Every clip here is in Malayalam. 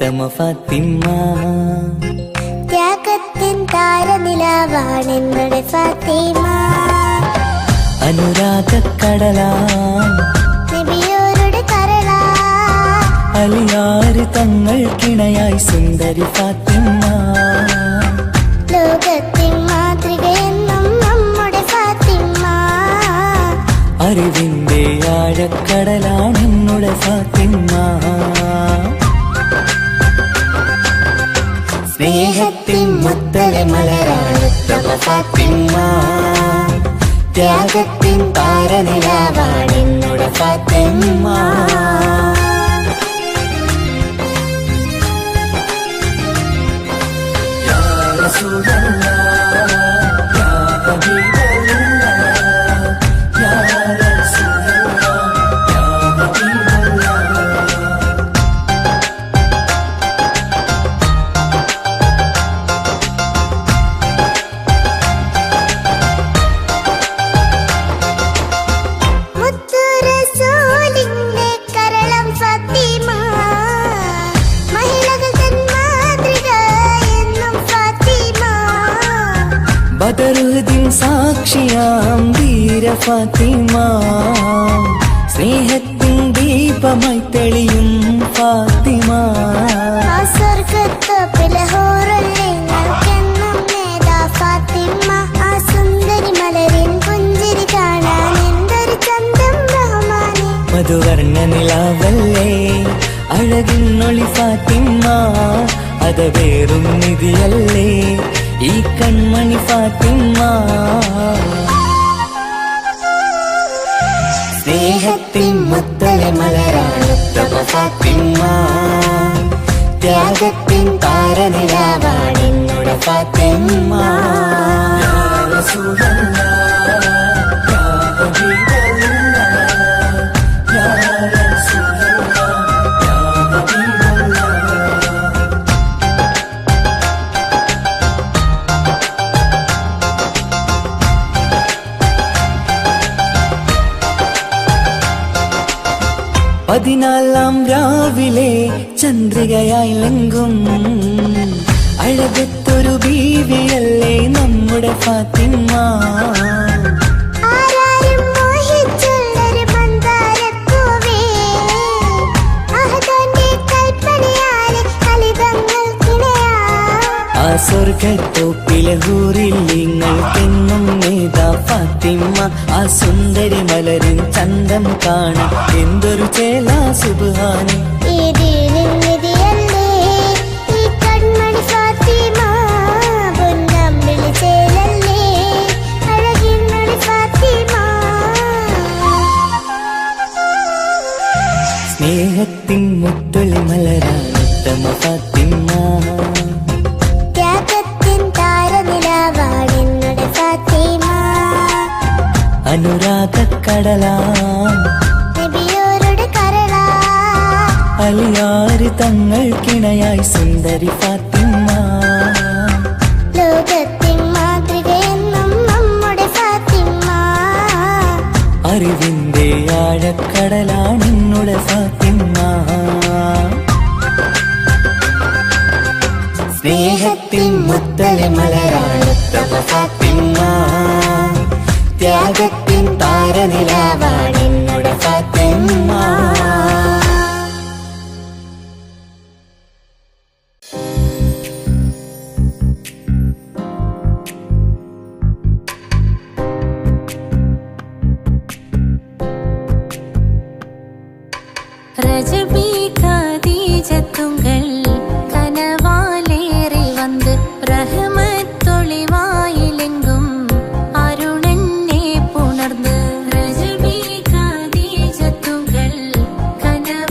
ഉത്തമ ഫാത്തിമ. ത്യാഗത്തിൻ താരനിലാവാണെന്നുടെ ഫാത്തിമ. അനുരാഗക്കടലാ നബിയോരുടെ കരളാ. അലിയാര് തങ്ങൾക്കിണയായി സുന്ദരി ഫാത്തിമ. ലോകത്തിൻ മാതൃകയെന്നും നമ്മുടെ ഫാത്തിമ. അറിവിന്റെ ആഴക്കടലാണെന്നുടെ ഫാത്തിമ. സ്നേഹത്തിൻ മുത്തല മലരാണ് ഉത്തമ ഫാത്തിമ. ത്യാഗത്തിൻ താരനിലാവാണെന്നുടെ ഫാത്തിമ. യാ റസൂലല്ലാഹ് യാ ഹബീബല്ലാഹ് യാ റസൂലല്ലാഹ് യാ ഹബീബല്ലാഹ്. മുത്തു റസൂലിന്റെ കരളം ഫാത്തിമ. മഹിളകൾ തൻ മാതൃക എന്നും ഫാത്തിമ. ബദറുദ്ദീൻ സാക്ഷിയാം വീര ഫാത്തിമ. സ്നേഹത്തിൻ ദീപമായി തെളിയും ഫാത്തിമ. ആ സ്വർഗത്തോപ്പിലെ ഹൂറുള്ളി ഞങ്ങൾക്കെന്നും നേതാ ഫാത്തിമ. ആ സുന്ദരി മലരിൻ പുഞ്ചിരി കാണാൻ എന്തൊരു ചന്തം റഹ്മാനെ. മധുവർണ്ണ നിലാവല്ലേ അഴകിന്നൊളി ഫാത്തിമ. അത് വേറും നിധിയല്ലേ ഈ കൺമണി ഫാത്തിമ. സ്നേഹത്തിൻ മുത്തല മലരാണ് ഉത്തമ ഫാത്തിമ. ത്യാഗത്തിൻ താരനിലാവാണെന്നുടെ ഫാത്തിമ. യാ റസൂലല്ലാഹ് യാ ഹബീബല്ലാഹ് യാ റസൂലല്ലാഹ് യാ ഹബീബല്ലാഹ്. പതിനാലാം രാവിലെ ചന്ദ്രികയായി ലങ്കും അഴകത്തൊരു ബീവിയല്ലേ നമ്മുടെ ഫാത്തിമ. ആരാരും മോഹിച്ചുള്ളൊരു മന്ദാരപ്പൂവേ. അഹദന്റെ കൽപ്പനയാലെ കലിതങ്ങൾക്കിണയാ. ആ സ്വർഗത്തോപ്പിലെ ഹൂറിൽ നിങ്ങൾക്കെന്നും നേതാ ഫാത്തിമ. ആ സുന്ദരി മലരിൻ ചന്തം കാണാൻ എന്തൊരു ചേലാ സുബ്ഹാനി. ഈ ദീനിൻ നിധിയല്ലേ ഈ കൺമണി ഫാത്തിമ. പൊന്നം വിളിച്ചേലല്ലേ അഴകിന്നൊളി ഫാത്തിമ. സ്നേഹത്തിൻ മുത്തൊളി മലരാണ് ഉത്തമ ഫാത്തിമ. ത്യാഗത്തിൻ താരനിലാവാണെന്നുടെ ഫാത്തിമ. അനുരാഗക്കടലാ നബിയോരുടെ കരളാ. അലിയാര് തങ്ങൾക്കിണയായി സുന്ദരി ഫാത്തിമ. ലോകത്തിൻ മാതൃകയെന്നും നമ്മുടെ ഫാത്തിമ. അറിവിന്റെ ആഴക്കടലാണെന്നുടെ ഫാത്തിമ. സ്നേഹത്തിൻ മുത്തല മലരാണ് ഉത്തമ ഫാത്തിമ. ത്യാഗത്തിൻ താരനിലാവാണെന്നുടെ ഫാത്തിമ. ரஜபி கதீஜத்துங்கள் கனவாலேறி வந்து ரஹமத்தொளிவாயிலெங்கும் அருணன்னே புணர்ந்து. ரஜபி கதீஜத்துங்கள் கனவாலேறி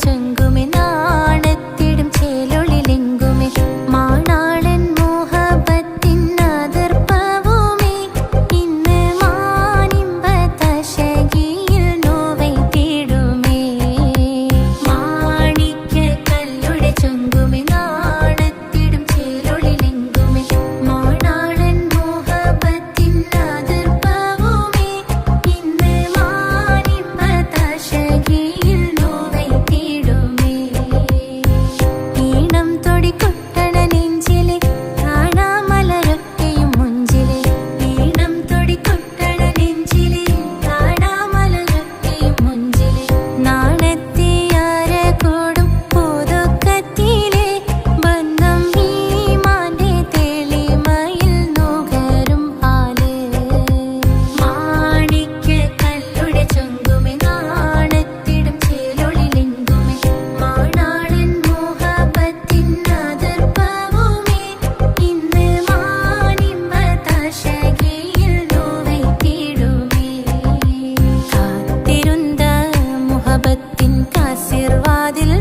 ചെങ്കുമെ നാണത്തിടും ചേലൊളിലെങ്കുമെ മാണാളൻ മോഹബത്തിൻ അതിർപ്പവുമേ ഇന്ന് മാനിമ്പതശകിയിൽ നോവൈ തേടുമേ മാണിക്യ കല്ലുടെ ചെങ്കുമെ നാണത്തിടും ചേലൊളിലെങ്കുമെ മാണാളൻ മോഹബത്തിൻ അതിർപ്പവുമേ ഇന്ന് മാനിമ്പതശകിയിൽ നോവൈ തേടുമേ ഈണം തൊടികൊട്ടണ നെഞ്ചിലെ കാണാമലരൊക്കെയും മുഞ്ചിലെ ഈണം തൊടികൊട്ടണ നെഞ്ചിലെ കാണാമലരൊക്കെയും മുഞ്ചിലെ നാണത്തിയാര കൂടും പുതുക്കത്തിലെ ബന്ധം ഈമാന്റെ തെളിമയിൽ നുകരും ആല് മാണിക്യ കല്ലുടെ ചൊങ്കുമെ നാണത്തിടും ചേലൊളിലെങ്കുമെ മാണാളൻ മോഹബത്തിൻ അതിർപ്പവുമേ ഇന്ന് മാനിമ്പതശകിയിൽ നോവൈ തേടുമേ കാത്തിരുന്ന മുഹബത്തിൻ കാസിർവാതിൽ